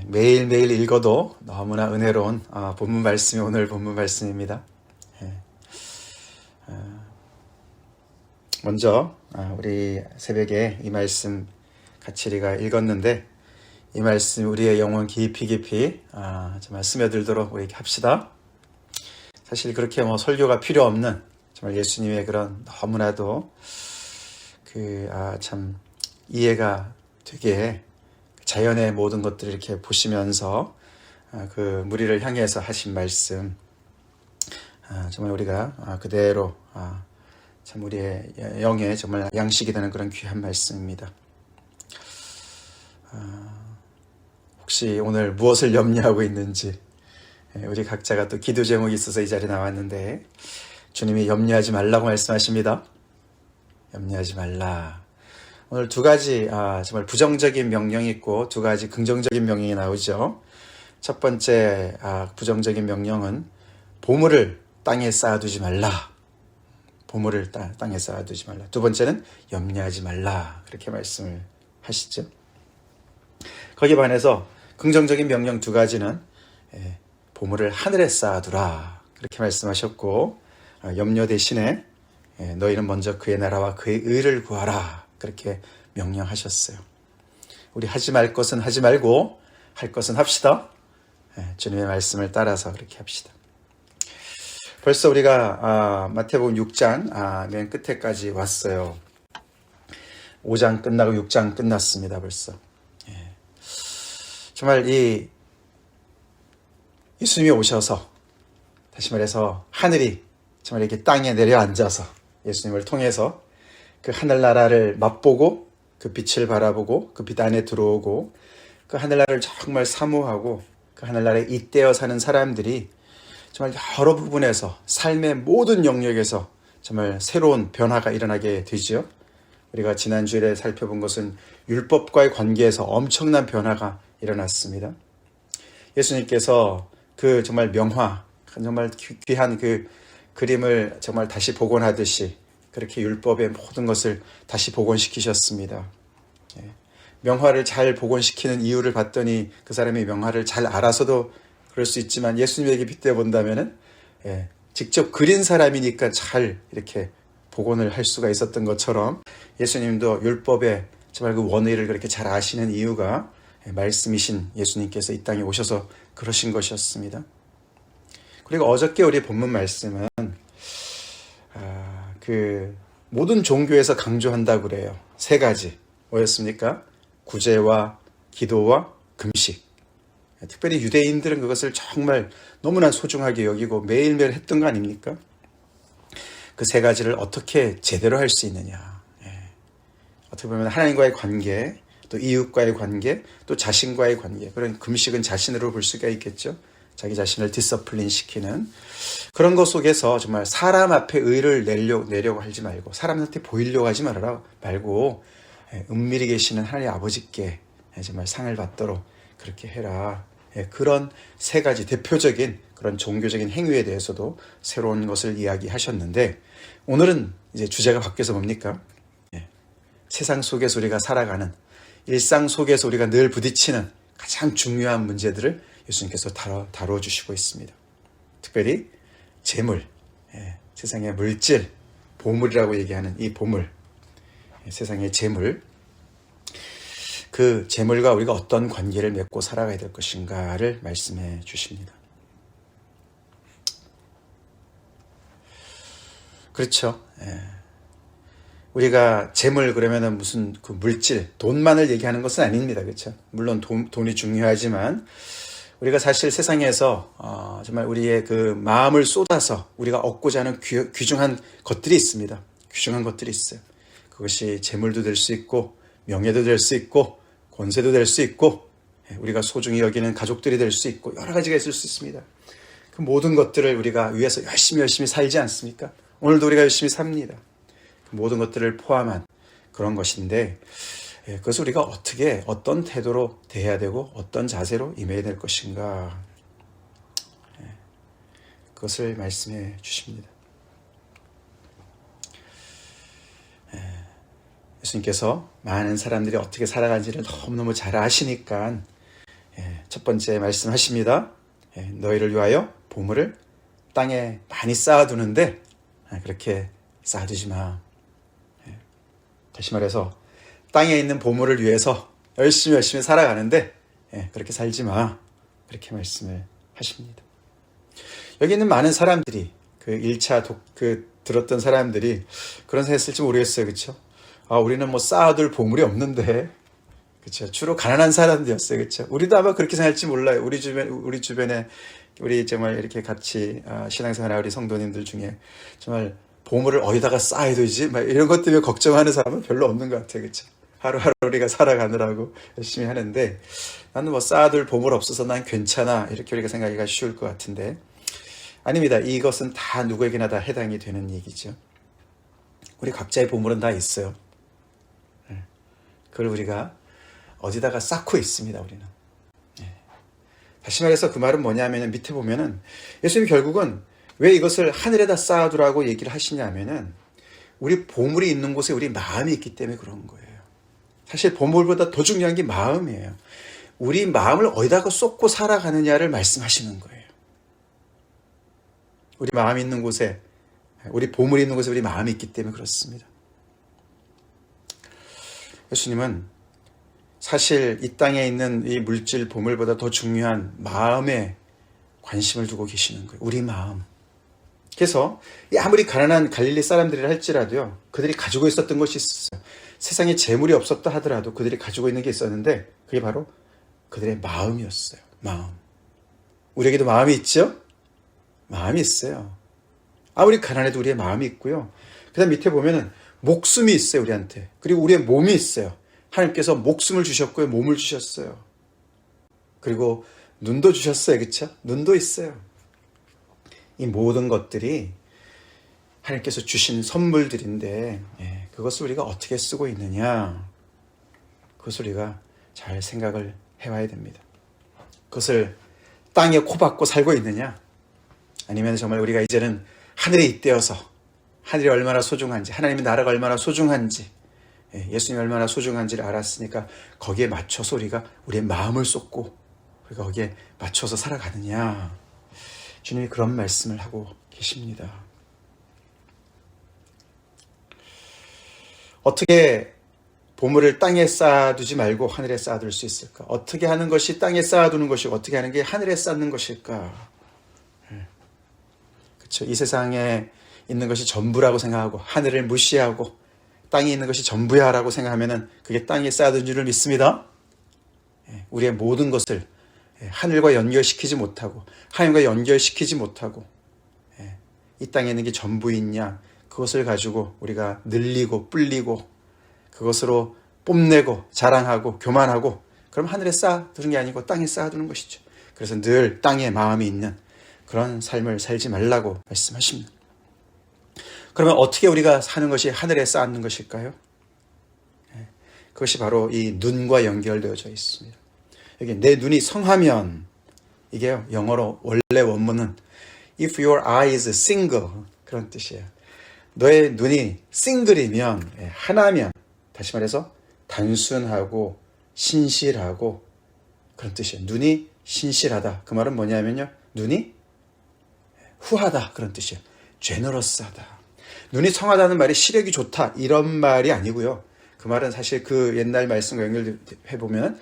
매일매일 읽어도 너무나 은혜로운 본문 말씀이 오늘 본문 말씀입니다. 먼저 우리 새벽에 이 말씀 같이 우리가 읽었는데 이 말씀 우리의 영혼 깊이 정말 스며들도록 우리 합시다. 사실 그렇게 설교가 필요 없는 정말 예수님의 그런 너무나도 참 이해가 되게 자연의 모든 것들을 이렇게 보시면서 그 무리를 향해서 하신 말씀 정말 우리가 그대로 참 우리의 영에 정말 양식이 되는 그런 귀한 말씀입니다. 혹시 오늘 무엇을 염려하고 있는지 우리 각자가 또 기도 제목이 있어서 이 자리에 나왔는데 주님이 염려하지 말라고 말씀하십니다. 염려하지 말라. 오늘 두 가지 정말 부정적인 명령이 있고 두 가지 긍정적인 명령이 나오죠. 첫 번째 부정적인 명령은 보물을 땅에 쌓아두지 말라. 보물을 땅에 쌓아두지 말라. 두 번째는 염려하지 말라. 그렇게 말씀을 하시죠. 거기에 반해서 긍정적인 명령 두 가지는 보물을 하늘에 쌓아두라. 그렇게 말씀하셨고 염려 대신에 너희는 먼저 그의 나라와 그의 의를 구하라. 그렇게 명령하셨어요. 우리 하지 말 것은 하지 말고 할 것은 합시다. 주님의 말씀을 따라서 그렇게 합시다. 벌써 우리가 마태복음 6장 맨 끝에까지 왔어요. 5장 끝나고 6장 끝났습니다. 벌써. 정말 이 예수님이 오셔서 다시 말해서 하늘이 정말 이렇게 땅에 내려앉아서 예수님을 통해서 그 하늘나라를 맛보고 그 빛을 바라보고 그 빛 안에 들어오고 그 하늘나라를 정말 사모하고 그 하늘나라에 잇대어 사는 사람들이 정말 여러 부분에서 삶의 모든 영역에서 정말 새로운 변화가 일어나게 되죠. 우리가 지난 주일에 살펴본 것은 율법과의 관계에서 엄청난 변화가 일어났습니다. 예수님께서 그 정말 명화, 정말 귀한 그 그림을 정말 다시 복원하듯이 그렇게 율법의 모든 것을 다시 복원시키셨습니다. 명화를 잘 복원시키는 이유를 봤더니 그 사람이 명화를 잘 알아서도 그럴 수 있지만 예수님에게 빗대 본다면은 직접 그린 사람이니까 잘 이렇게 복원을 할 수가 있었던 것처럼 예수님도 율법의 정말 그 원의를 그렇게 잘 아시는 이유가 말씀이신 예수님께서 이 땅에 오셔서 그러신 것이었습니다. 그리고 어저께 우리 본문 말씀은 그 모든 종교에서 강조한다고 그래요. 세 가지. 뭐였습니까? 구제와 기도와 금식. 특별히 유대인들은 그것을 정말 너무나 소중하게 여기고 매일매일 했던 거 아닙니까? 그 세 가지를 어떻게 제대로 할 수 있느냐. 어떻게 보면 하나님과의 관계, 또 이웃과의 관계, 또 자신과의 관계. 그런 금식은 자신으로 볼 수가 있겠죠. 자기 자신을 디서플린 시키는 그런 것 속에서 정말 사람 앞에 의를 내려고 하지 말고 사람한테 보이려고 하지 말고 은밀히 계시는 하나님 아버지께 정말 상을 받도록 그렇게 해라. 그런 세 가지 대표적인 그런 종교적인 행위에 대해서도 새로운 것을 이야기하셨는데 오늘은 이제 주제가 바뀌어서 뭡니까? 세상 속에서 우리가 살아가는 일상 속에서 우리가 늘 부딪히는 가장 중요한 문제들을 예수님께서 다뤄주시고 있습니다. 특별히 재물, 세상의 물질, 보물이라고 얘기하는 이 보물, 세상의 재물, 그 재물과 우리가 어떤 관계를 맺고 살아가야 될 것인가를 말씀해 주십니다. 그렇죠. 우리가 재물 그러면은 무슨 그 물질, 돈만을 얘기하는 것은 아닙니다. 그렇죠. 물론 돈이 중요하지만 우리가 사실 세상에서 정말 우리의 그 마음을 쏟아서 우리가 얻고자 하는 귀중한 것들이 있습니다. 귀중한 것들이 있어요. 그것이 재물도 될 수 있고 명예도 될 수 있고 권세도 될 수 있고 우리가 소중히 여기는 가족들이 될 수 있고 여러 가지가 있을 수 있습니다. 그 모든 것들을 우리가 위해서 열심히 살지 않습니까? 오늘도 우리가 열심히 삽니다. 그 모든 것들을 포함한 그런 것인데 그것을 우리가 어떻게 어떤 태도로 대해야 되고 어떤 자세로 임해야 될 것인가 그것을 말씀해 주십니다. 예수님께서 많은 사람들이 어떻게 살아가는지를 너무너무 잘 아시니까 첫 번째 말씀하십니다. 너희를 위하여 보물을 땅에 많이 쌓아두는데 그렇게 쌓아두지 마. 다시 말해서 땅에 있는 보물을 위해서 열심히 살아가는데 그렇게 살지 마. 그렇게 말씀을 하십니다. 여기 있는 많은 사람들이 그 1차 들었던 사람들이 그런 생각 했을지 모르겠어요. 그렇죠? 우리는 뭐 쌓아둘 보물이 없는데, 그렇죠? 주로 가난한 사람들이었어요. 그렇죠? 우리도 아마 그렇게 생각할지 몰라요. 우리 주변에 우리 정말 이렇게 같이 신앙생활 우리 성도님들 중에 정말 보물을 어디다가 쌓아야 되지? 막 이런 것 때문에 걱정하는 사람은 별로 없는 것 같아요. 그렇죠? 하루하루 우리가 살아가느라고 열심히 하는데 나는 뭐 쌓아둘 보물 없어서 난 괜찮아. 이렇게 우리가 생각하기가 쉬울 것 같은데 아닙니다. 이것은 다 누구에게나 다 해당이 되는 얘기죠. 우리 각자의 보물은 다 있어요. 그걸 우리가 어디다가 쌓고 있습니다. 우리는. 다시 말해서 그 말은 뭐냐면 밑에 보면은 예수님이 결국은 왜 이것을 하늘에다 쌓아두라고 얘기를 하시냐면은 우리 보물이 있는 곳에 우리 마음이 있기 때문에 그런 거예요. 사실 보물보다 더 중요한 게 마음이에요. 우리 마음을 어디다가 쏟고 살아가느냐를 말씀하시는 거예요. 우리 마음이 있는 곳에, 우리 보물이 있는 곳에 우리 마음이 있기 때문에 그렇습니다. 예수님은 사실 이 땅에 있는 이 물질 보물보다 더 중요한 마음에 관심을 두고 계시는 거예요. 우리 마음. 그래서 아무리 가난한 갈릴리 사람들이라 할지라도요. 그들이 가지고 있었던 것이 있었어요. 세상에 재물이 없었다 하더라도 그들이 가지고 있는 게 있었는데 그게 바로 그들의 마음이었어요. 마음. 우리에게도 마음이 있죠? 마음이 있어요. 아무리 가난해도 우리의 마음이 있고요. 그 다음 밑에 보면은 목숨이 있어요. 우리한테. 그리고 우리의 몸이 있어요. 하나님께서 목숨을 주셨고요. 몸을 주셨어요. 그리고 눈도 주셨어요. 그렇죠? 눈도 있어요. 이 모든 것들이 하나님께서 주신 선물들인데 그것을 우리가 어떻게 쓰고 있느냐 그것을 우리가 잘 생각을 해와야 됩니다. 그것을 땅에 코박고 살고 있느냐 아니면 정말 우리가 이제는 하늘에 잇대어서 하늘이 얼마나 소중한지 하나님의 나라가 얼마나 소중한지 예수님이 얼마나 소중한지를 알았으니까 거기에 맞춰서 우리가 우리의 마음을 쏟고 우리가 거기에 맞춰서 살아가느냐 주님이 그런 말씀을 하고 계십니다. 어떻게 보물을 땅에 쌓아두지 말고 하늘에 쌓아둘 수 있을까? 어떻게 하는 것이 땅에 쌓아두는 것이고 어떻게 하는 게 하늘에 쌓는 것일까? 그렇죠. 이 세상에 있는 것이 전부라고 생각하고 하늘을 무시하고 땅에 있는 것이 전부야라고 생각하면은 그게 땅에 쌓아둔 줄을 믿습니다. 우리의 모든 것을 하늘과 연결시키지 못하고 하나님과 연결시키지 못하고 이 땅에 있는 게 전부이냐 그것을 가지고 우리가 늘리고 뿔리고 그것으로 뽐내고 자랑하고 교만하고 그럼 하늘에 쌓아두는 게 아니고 땅에 쌓아두는 것이죠. 그래서 늘 땅에 마음이 있는 그런 삶을 살지 말라고 말씀하십니다. 그러면 어떻게 우리가 사는 것이 하늘에 쌓는 것일까요? 그것이 바로 이 눈과 연결되어져 있습니다. 여기 내 눈이 성하면 이게요 영어로 원래 원문은 if your eye is single 그런 뜻이에요. 너의 눈이 싱글이면 하나면 다시 말해서 단순하고 신실하고 그런 뜻이에요. 눈이 신실하다. 그 말은 뭐냐면요. 눈이 후하다. 그런 뜻이에요. 제너러스하다. 눈이 성하다는 말이 시력이 좋다. 이런 말이 아니고요. 그 말은 사실 그 옛날 말씀과 연결해보면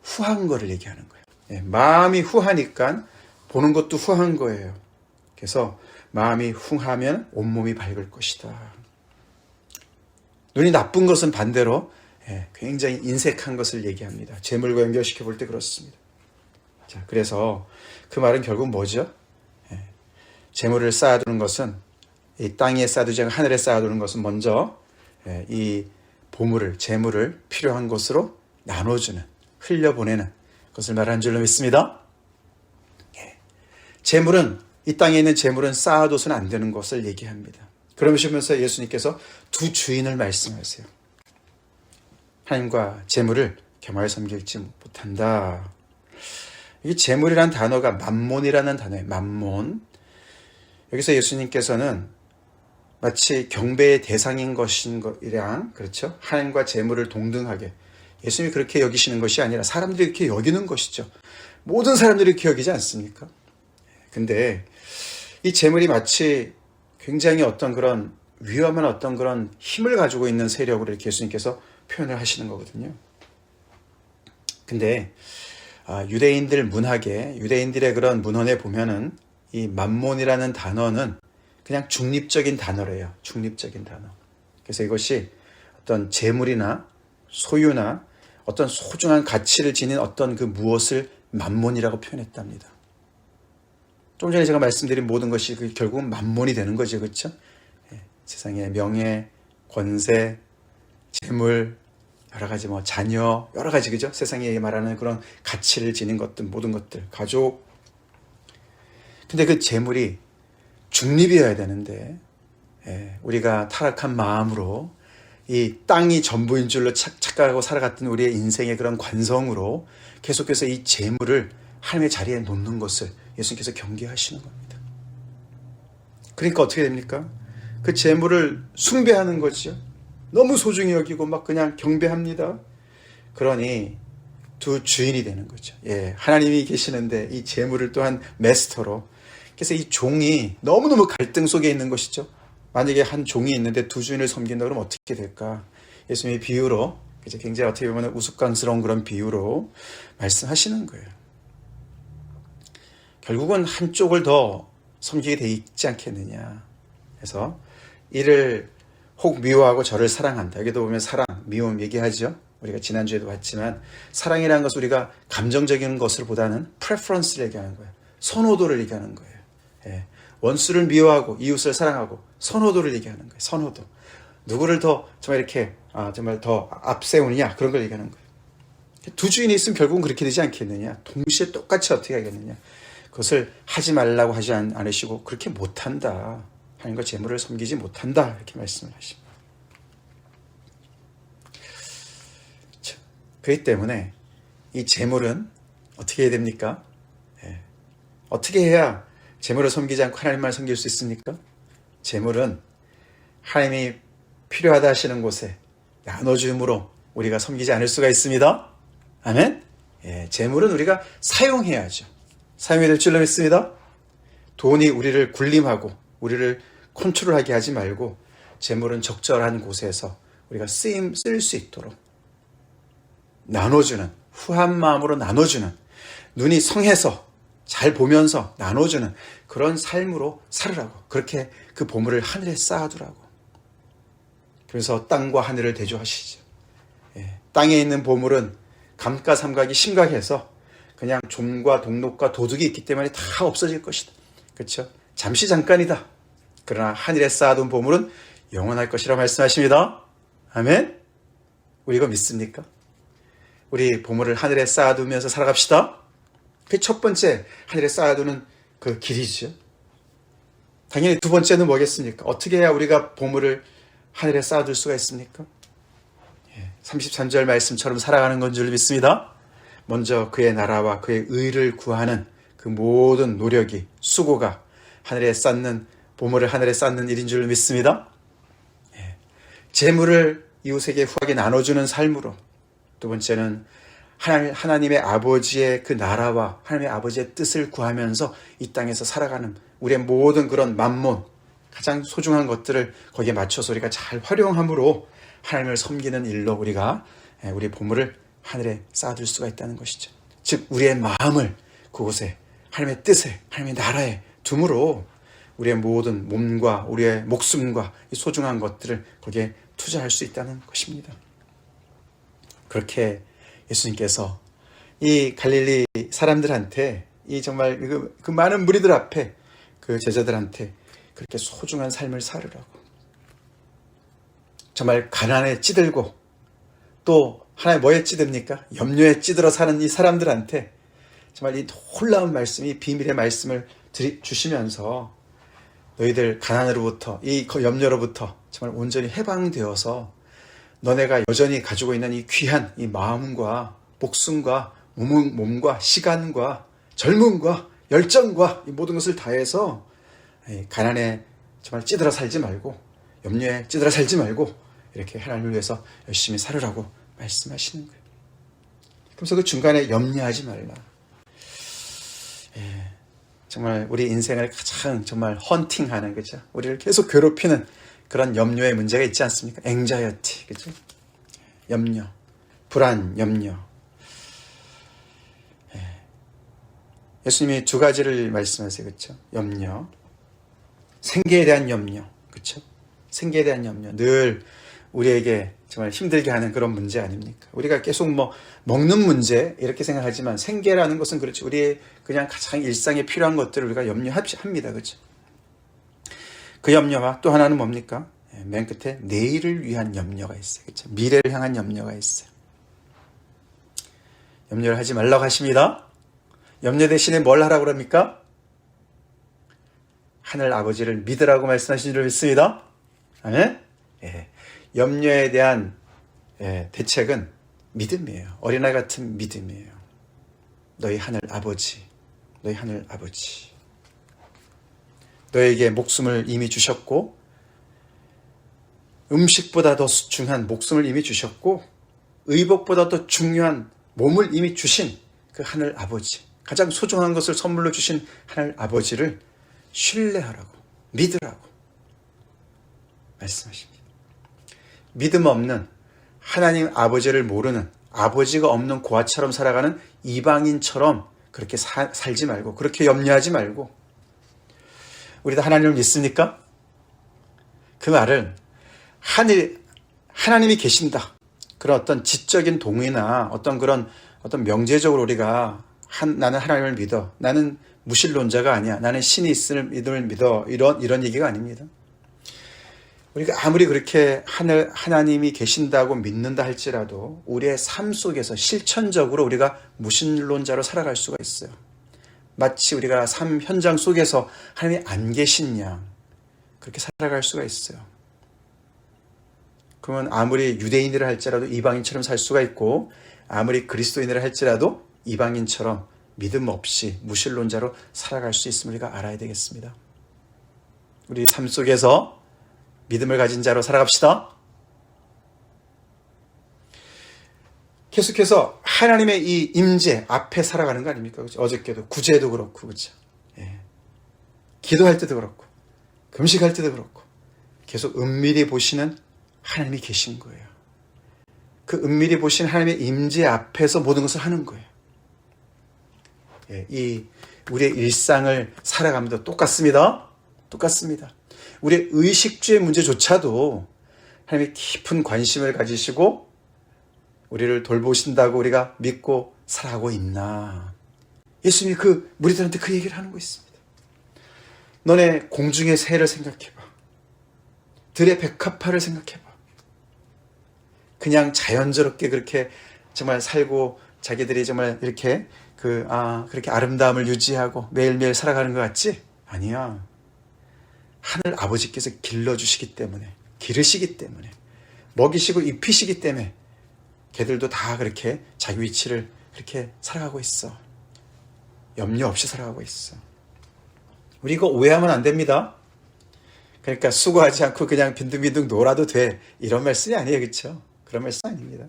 후한 거를 얘기하는 거예요. 마음이 후하니까 보는 것도 후한 거예요. 그래서 마음이 훌하면 온몸이 밝을 것이다. 눈이 나쁜 것은 반대로 굉장히 인색한 것을 얘기합니다. 재물과 연결시켜 볼 때 그렇습니다. 자, 그래서 그 말은 결국 뭐죠? 재물을 쌓아두는 것은 이 땅에 쌓아두지 않고 하늘에 쌓아두는 것은 먼저 이 보물을, 재물을 필요한 것으로 나눠주는, 흘려보내는 것을 말하는 줄로 믿습니다. 재물은 이 땅에 있는 재물은 쌓아둬서는 안 되는 것을 얘기합니다. 그러시면서 예수님께서 두 주인을 말씀하세요. 하나님과 재물을 겸하여 섬길지 못한다. 이 재물이라는 단어가 맘몬이라는 단어예요. 맘몬. 여기서 예수님께서는 마치 경배의 대상인 것인 것이랑 그렇죠? 하나님과 재물을 동등하게 예수님이 그렇게 여기시는 것이 아니라 사람들이 이렇게 여기는 것이죠. 모든 사람들이 이렇게 여기지 않습니까? 근데 이 재물이 마치 굉장히 어떤 그런 위험한 어떤 그런 힘을 가지고 있는 세력으로 이렇게 예수님께서 표현을 하시는 거거든요. 근데 유대인들 문학에, 유대인들의 그런 문헌에 보면은 이 맘몬이라는 단어는 그냥 중립적인 단어래요. 중립적인 단어. 그래서 이것이 어떤 재물이나 소유나 어떤 소중한 가치를 지닌 어떤 그 무엇을 맘몬이라고 표현했답니다. 좀 전에 제가 말씀드린 모든 것이 결국은 맘몬이 되는 거죠. 그렇죠? 세상의 명예, 권세, 재물, 여러 가지 자녀, 여러 가지, 그죠? 세상에 말하는 그런 가치를 지닌 것들, 모든 것들, 가족. 근데 그 재물이 중립이어야 되는데, 우리가 타락한 마음으로 이 땅이 전부인 줄로 착각하고 살아갔던 우리의 인생의 그런 관성으로 계속해서 이 재물을 하나님의 자리에 놓는 것을 예수님께서 경계하시는 겁니다. 그러니까 어떻게 됩니까? 그 재물을 숭배하는 거죠. 너무 소중히 여기고 막 그냥 경배합니다. 그러니 두 주인이 되는 거죠. 하나님이 계시는데 이 재물을 또한 마스터로. 그래서 이 종이 너무너무 갈등 속에 있는 것이죠. 만약에 한 종이 있는데 두 주인을 섬긴다 그러면 어떻게 될까? 예수님의 비유로, 굉장히 어떻게 보면 우스꽝스러운 그런 비유로 말씀하시는 거예요. 결국은 한쪽을 더 섬기게 돼 있지 않겠느냐. 그래서 이를 혹 미워하고 저를 사랑한다. 여기도 보면 사랑, 미움 얘기하죠. 우리가 지난주에도 봤지만 사랑이라는 것은 우리가 감정적인 것을 보다는 preference를 얘기하는 거예요. 선호도를 얘기하는 거예요. 원수를 미워하고 이웃을 사랑하고 선호도를 얘기하는 거예요. 선호도. 누구를 더 정말 이렇게 정말 더 앞세우느냐, 그런 걸 얘기하는 거예요. 두 주인이 있으면 결국은 그렇게 되지 않겠느냐. 동시에 똑같이 어떻게 하겠느냐. 그것을 하지 말라고 하지 않으시고 그렇게 못한다. 하나님과 재물을 섬기지 못한다. 이렇게 말씀을 하십니다. 그렇기 때문에 이 재물은 어떻게 해야 됩니까? 어떻게 해야 재물을 섬기지 않고 하나님만 섬길 수 있습니까? 재물은 하나님이 필요하다 하시는 곳에 나눠줌으로 우리가 섬기지 않을 수가 있습니다. 아멘? 재물은 우리가 사용해야죠. 사용해야 될 줄로 믿습니다. 돈이 우리를 군림하고 우리를 컨트롤하게 하지 말고 재물은 적절한 곳에서 우리가 쓸 수 있도록 나눠주는, 후한 마음으로 나눠주는, 눈이 성해서 잘 보면서 나눠주는 그런 삶으로 살으라고. 그렇게 그 보물을 하늘에 쌓아두라고. 그래서 땅과 하늘을 대조하시죠. 땅에 있는 보물은 감가삼각이 심각해서 그냥 좀과 동록과 도둑이 있기 때문에 다 없어질 것이다. 그렇죠? 잠시 잠깐이다. 그러나 하늘에 쌓아둔 보물은 영원할 것이라 말씀하십니다. 아멘? 우리 이거 믿습니까? 우리 보물을 하늘에 쌓아두면서 살아갑시다. 그 첫 번째 하늘에 쌓아두는 그 길이죠. 당연히 두 번째는 뭐겠습니까? 어떻게 해야 우리가 보물을 하늘에 쌓아둘 수가 있습니까? 33절 말씀처럼 살아가는 건 줄 믿습니다. 먼저 그의 나라와 그의 의를 구하는 그 모든 노력이, 수고가 하늘에 쌓는, 보물을 하늘에 쌓는 일인 줄 믿습니다. 재물을 이웃에게 후하게 나눠주는 삶으로. 두 번째는 하나님의 아버지의 그 나라와 하나님의 아버지의 뜻을 구하면서 이 땅에서 살아가는 우리의 모든 그런 만몬, 가장 소중한 것들을 거기에 맞춰서 우리가 잘 활용함으로 하나님을 섬기는 일로 우리가 우리 보물을 하늘에 쌓아둘 수가 있다는 것이죠. 즉 우리의 마음을 그곳에 하나님의 뜻에, 하나님의 나라에 둠으로 우리의 모든 몸과 우리의 목숨과 이 소중한 것들을 거기에 투자할 수 있다는 것입니다. 그렇게 예수님께서 이 갈릴리 사람들한테, 이 정말 그 많은 무리들 앞에 그 제자들한테 그렇게 소중한 삶을 살으라고, 정말 가난에 찌들고 또 하나의 뭐에 찌듭니까? 염려에 찌들어 사는 이 사람들한테 정말 이 놀라운 말씀, 이 비밀의 말씀을 주시면서 너희들 가난으로부터, 이 염려로부터 정말 온전히 해방되어서 너네가 여전히 가지고 있는 이 귀한 이 마음과 목숨과 몸과 시간과 젊음과 열정과 이 모든 것을 다해서 가난에 정말 찌들어 살지 말고, 염려에 찌들어 살지 말고 이렇게 하나님을 위해서 열심히 살으라고 말씀하시는 거예요. 그래서 그 중간에 염려하지 말라. 예, 정말 우리 인생을 가장 정말 헌팅하는, 그죠? 우리를 계속 괴롭히는 그런 염려의 문제가 있지 않습니까? 앵자이어티, 그죠? 염려, 불안, 염려. 예수님이 두 가지를 말씀하세요, 그렇죠? 염려, 생계에 대한 염려, 그렇죠? 생계에 대한 염려, 늘 우리에게 정말 힘들게 하는 그런 문제 아닙니까? 우리가 계속 뭐 먹는 문제 이렇게 생각하지만 생계라는 것은 그렇죠. 우리의 그냥 가장 일상에 필요한 것들을 우리가 염려합니다, 그렇죠? 그 염려와 또 하나는 뭡니까? 맨 끝에 내일을 위한 염려가 있어요, 그렇죠? 미래를 향한 염려가 있어요. 염려를 하지 말라고 하십니다. 염려 대신에 뭘 하라고 그럽니까? 하늘 아버지를 믿으라고 말씀하신 줄 믿습니다. 아멘? 예. 염려에 대한 대책은 믿음이에요. 어린아이 같은 믿음이에요. 너희 하늘 아버지, 너희 하늘 아버지. 너에게 목숨을 이미 주셨고, 음식보다 더 중요한 목숨을 이미 주셨고, 의복보다 더 중요한 몸을 이미 주신 그 하늘 아버지, 가장 소중한 것을 선물로 주신 하늘 아버지를 신뢰하라고, 믿으라고 말씀하십니다. 믿음 없는, 하나님 아버지를 모르는, 아버지가 없는 고아처럼 살아가는 이방인처럼 그렇게 살지 말고, 그렇게 염려하지 말고. 우리도 하나님을 믿습니까? 그 말은 하나님이 계신다, 그런 어떤 지적인 동의나 어떤 명제적으로 우리가 나는 하나님을 믿어, 나는 무신론자가 아니야, 나는 신이 있을 믿음을 믿어, 이런 얘기가 아닙니다. 우리가 아무리 그렇게 하나님이 계신다고 믿는다 할지라도 우리의 삶 속에서 실천적으로 우리가 무신론자로 살아갈 수가 있어요. 마치 우리가 삶 현장 속에서 하나님이 안 계신 양 그렇게 살아갈 수가 있어요. 그러면 아무리 유대인이라 할지라도 이방인처럼 살 수가 있고, 아무리 그리스도인이라 할지라도 이방인처럼 믿음 없이 무신론자로 살아갈 수 있음을 우리가 알아야 되겠습니다. 우리 삶 속에서 믿음을 가진 자로 살아갑시다. 계속해서 하나님의 이 임재 앞에 살아가는 거 아닙니까? 그렇죠? 어저께도 구제도 그렇고, 그렇죠? 예. 기도할 때도 그렇고, 금식할 때도 그렇고, 계속 은밀히 보시는 하나님이 계신 거예요. 그 은밀히 보신 하나님의 임재 앞에서 모든 것을 하는 거예요. 예, 우리의 일상을 살아가면서 똑같습니다. 똑같습니다. 우리의 의식주의 문제조차도 하나님의 깊은 관심을 가지시고 우리를 돌보신다고 우리가 믿고 살아가고 있나. 예수님이 그 무리들한테 그 얘기를 하는 거 있습니다. 너네 공중의 새를 생각해봐. 들의 백합화를 생각해봐. 그냥 자연스럽게 그렇게 정말 살고 자기들이 정말 이렇게 그렇게 아름다움을 유지하고 매일매일 살아가는 것 같지? 아니야. 하늘 아버지께서 길러주시기 때문에, 기르시기 때문에, 먹이시고 입히시기 때문에 걔들도 다 그렇게 자기 위치를 그렇게 살아가고 있어. 염려 없이 살아가고 있어. 우리 이거 오해하면 안 됩니다. 그러니까 수고하지 않고 그냥 빈둥빈둥 놀아도 돼, 이런 말씀이 아니에요. 그렇죠? 그런 말씀 아닙니다.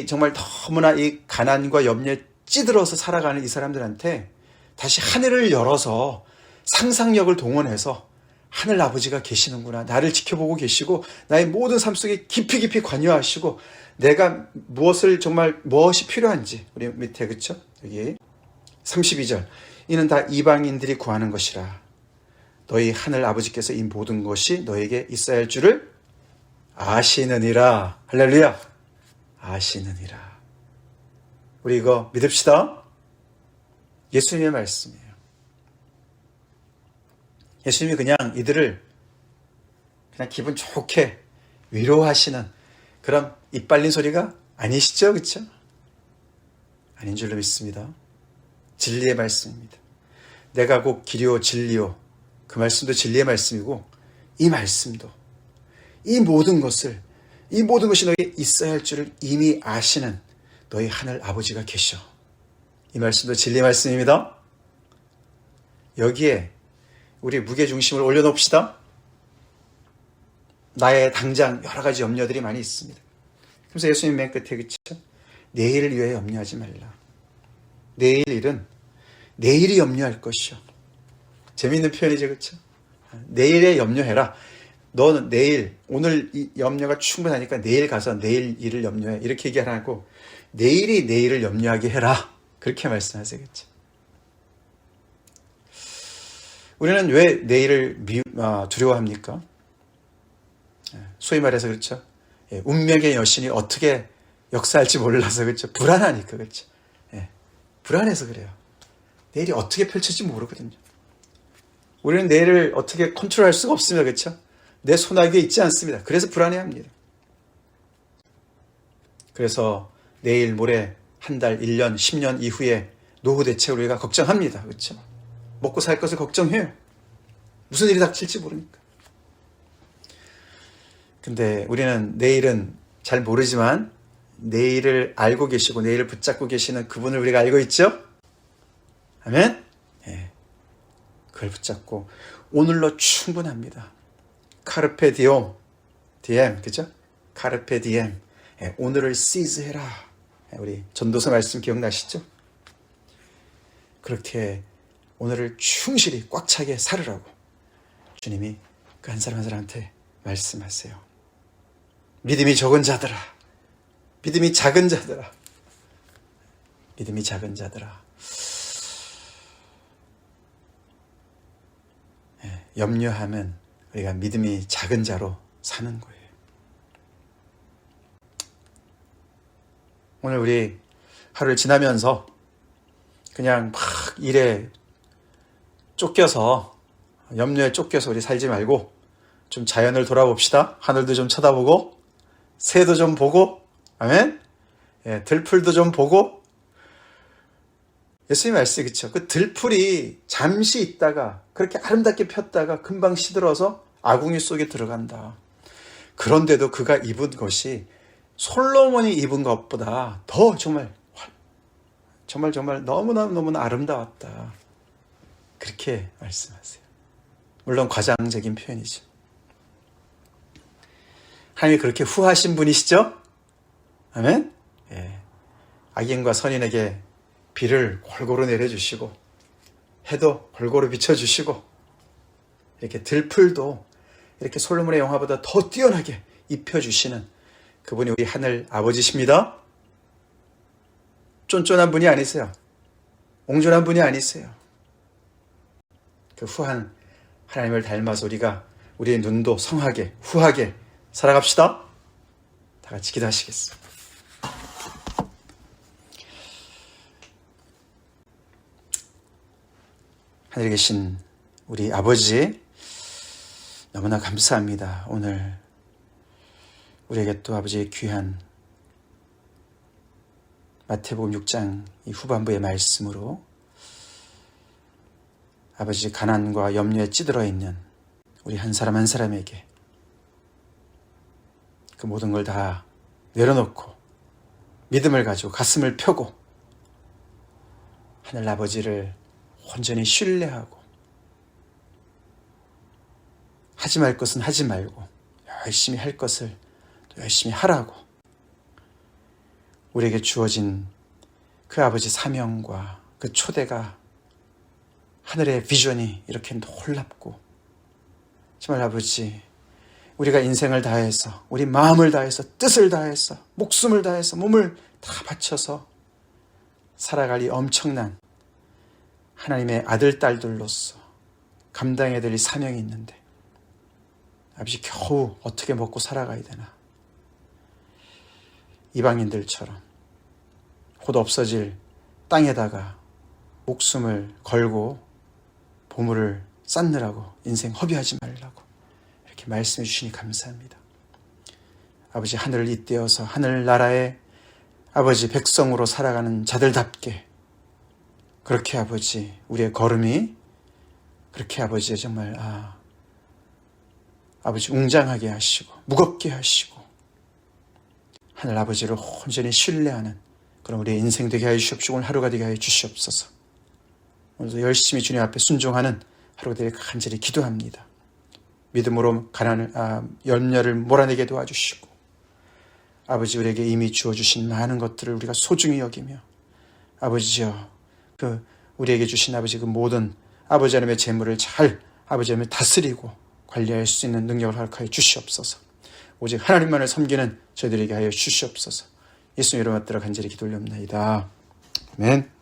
정말 너무나 이 가난과 염려에 찌들어서 살아가는 이 사람들한테 다시 하늘을 열어서 상상력을 동원해서 하늘 아버지가 계시는구나, 나를 지켜보고 계시고 나의 모든 삶 속에 깊이 깊이 관여하시고 내가 무엇이 필요한지, 우리 밑에 그렇죠? 여기 32절, 이는 다 이방인들이 구하는 것이라. 너희 하늘 아버지께서 이 모든 것이 너에게 있어야 할 줄을 아시느니라. 할렐루야. 아시느니라. 우리 이거 믿읍시다. 예수님의 말씀이에요. 예수님이 그냥 이들을 그냥 기분 좋게 위로하시는 그런 이빨린 소리가 아니시죠? 그렇죠? 아닌 줄로 믿습니다. 진리의 말씀입니다. 내가 곧 길이요 진리요, 그 말씀도 진리의 말씀이고, 이 말씀도, 이 모든 것이 너에게 있어야 할 줄을 이미 아시는 너희 하늘 아버지가 계셔. 이 말씀도 진리의 말씀입니다. 여기에 우리 무게중심을 올려놓읍시다. 나의 당장 여러 가지 염려들이 많이 있습니다. 그래서 예수님 맨 끝에, 그쵸? 내일을 위해 염려하지 말라. 내일 일은 내일이 염려할 것이요. 재미있는 표현이죠, 그렇죠? 내일에 염려해라. 너는 내일, 오늘 이 염려가 충분하니까 내일 가서 내일 일을 염려해. 이렇게 얘기 안 하고 내일이 내일을 염려하게 해라. 그렇게 말씀하세요, 그렇죠? 우리는 왜 내일을 두려워합니까? 소위 말해서 그렇죠. 운명의 여신이 어떻게 역사할지 몰라서 그렇죠. 불안하니까 그렇죠. 불안해서 그래요. 내일이 어떻게 펼쳐질지 모르거든요. 우리는 내일을 어떻게 컨트롤할 수가 없습니다. 그렇죠? 내 손아귀에 있지 않습니다. 그래서 불안해합니다. 그래서 내일, 모레, 한 달, 1년, 10년 이후에 노후 대책을 우리가 걱정합니다. 그렇죠? 먹고 살 것을 걱정해요. 무슨 일이 닥칠지 모르니까. 근데 우리는 내일은 잘 모르지만 내일을 알고 계시고 내일을 붙잡고 계시는 그분을 우리가 알고 있죠? 아멘? 그걸 붙잡고 오늘로 충분합니다. 카르페 디엠, 그죠? 카르페 디엠. 오늘을 시즈해라. 우리 전도서 말씀 기억나시죠? 그렇게 오늘을 충실히 꽉 차게 살으라고 주님이 그 한 사람 한 사람한테 말씀하세요. 믿음이 적은 자들아, 믿음이 작은 자들아, 믿음이 작은 자들아. 염려하면 우리가 믿음이 작은 자로 사는 거예요. 오늘 우리 하루를 지나면서 그냥 막 일에 쫓겨서, 염려에 쫓겨서 우리 살지 말고 좀 자연을 돌아봅시다. 하늘도 좀 쳐다보고 새도 좀 보고, 아멘? 들풀도 좀 보고. 예수님 말씀, 그쵸? 그 들풀이 잠시 있다가 그렇게 아름답게 폈다가 금방 시들어서 아궁이 속에 들어간다. 그런데도 그가 입은 것이 솔로몬이 입은 것보다 더 정말 너무나 아름다웠다. 그렇게 말씀하세요. 물론 과장적인 표현이죠. 하나님이 그렇게 후하신 분이시죠? 아멘? 악인과 선인에게 비를 골고루 내려주시고 해도 골고루 비춰주시고 이렇게 들풀도 이렇게 솔로몬의 영화보다 더 뛰어나게 입혀주시는 그분이 우리 하늘 아버지십니다. 쫀쫀한 분이 아니세요. 옹졸한 분이 아니세요. 그 후한 하나님을 닮아서 우리가 우리의 눈도 성하게 후하게 살아갑시다. 다 같이 기도하시겠습니다. 하늘에 계신 우리 아버지, 너무나 감사합니다. 오늘 우리에게 또 아버지의 귀한 마태복음 6장 이 후반부의 말씀으로 아버지 가난과 염려에 찌들어 있는 우리 한 사람 한 사람에게 그 모든 걸 다 내려놓고 믿음을 가지고 가슴을 펴고 하늘 아버지를 온전히 신뢰하고 하지 말 것은 하지 말고 열심히 할 것을 또 열심히 하라고 우리에게 주어진 그 아버지 사명과 그 초대가 하늘의 비전이 이렇게 놀랍고 정말 아버지 우리가 인생을 다해서 우리 마음을 다해서 뜻을 다해서 목숨을 다해서 몸을 다 바쳐서 살아갈 이 엄청난 하나님의 아들, 딸들로서 감당해야 될 이 사명이 있는데 아버지 겨우 어떻게 먹고 살아가야 되나. 이방인들처럼 곧 없어질 땅에다가 목숨을 걸고 보물을 쌓느라고 인생 허비하지 말라고 이렇게 말씀해 주시니 감사합니다. 아버지 하늘을 잇대어서 하늘나라의 아버지 백성으로 살아가는 자들답게 그렇게 아버지 우리의 걸음이 그렇게 아버지 정말 아버지 웅장하게 하시고 무겁게 하시고 하늘 아버지를 온전히 신뢰하는 그런 우리의 인생 되게 하여 주시옵시고 오늘 하루가 되게 하여 주시옵소서. 오늘도 열심히 주님 앞에 순종하는 하루가 되게 간절히 기도합니다. 믿음으로 염려를 몰아내게 도와주시고 아버지 우리에게 이미 주어주신 많은 것들을 우리가 소중히 여기며 아버지여 우리에게 주신 아버지 그 모든 아버지 하나님의 재물을 잘 아버지 하나님을 다스리고 관리할 수 있는 능력을 허락하여 주시옵소서. 오직 하나님만을 섬기는 저희들에게 하여 주시옵소서. 예수 이름으로 간절히 기도 올립니다. 아멘.